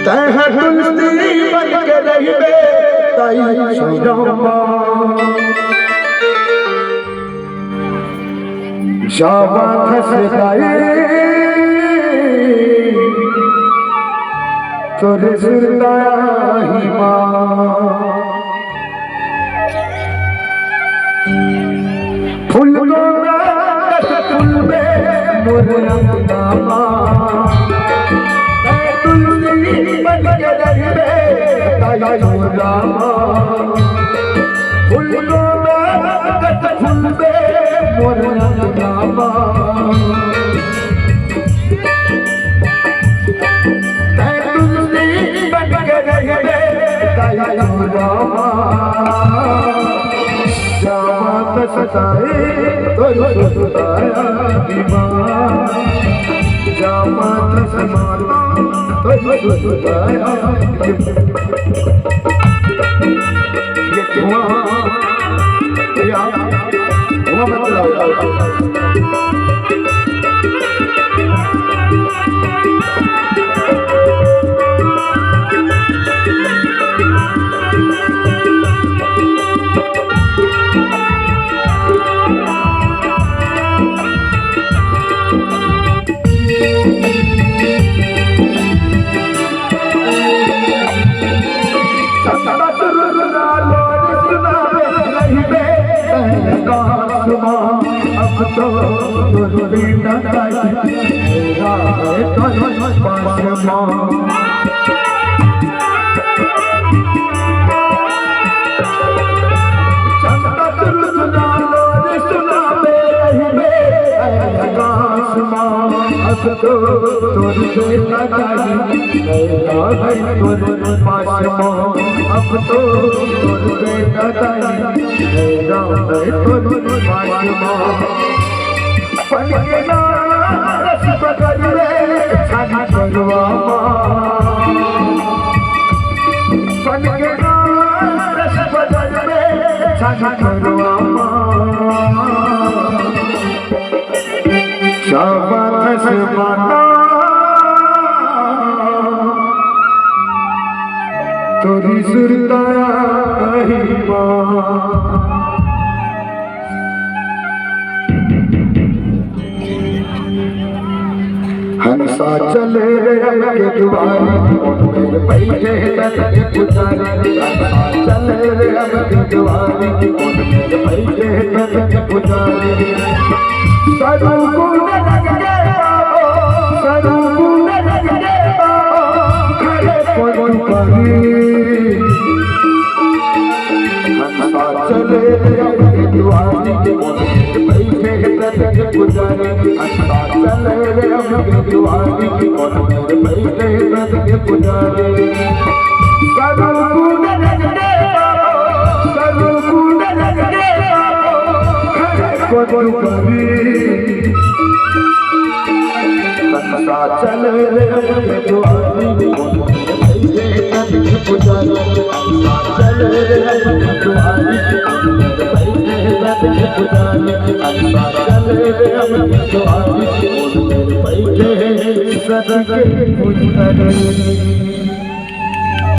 तह तुलसी बन के रहिबे ताई सुरमा जावा खस गाए तोरे सुरताही माँ फूल को फूल में मोरे नामा तुलसी बन के रहिबे ताई सुरमा फूल को फूल में मोरे नामा सताए तो सुताया जामत समाता तो सुताया ये धुआं अब तो बेटा मेरा है तो पास माँ अब तो बेटा मेरा है तो पास माँ अब तो बेटा मेरा है तो पास माँ पलकेला रस पकड़ रे छाना करवा पलकेला रस पकड़ रे छाना करवा शाबाश माता तोरी सुरताही माँ हंसा चले रे के दुआरे मेरे बैठे हैं पुजारी हंसा चले रे के दुआरे मेरे बैठे हैं पुजारी सरू गुण लगे बाबो सरू गुण लगे बाबो खड़े कोई परी हंसा चले रे के दुआरे मेरे बैठे हैं पुजारी हंसा चले रे के दुआरे मेरे बैठे हैं पुजारी सरू गुण लगे बाबो सरू गुण लगे बाबो कोई परी हंसा चले रे के दुआरे मेरे बैठे हैं पुजारी हंसा चले रे के दुआरे मेरे बैठे हैं पुजारी हंसा चले रे के दुआरे मेरे बैठे हैं सदके पुजारी।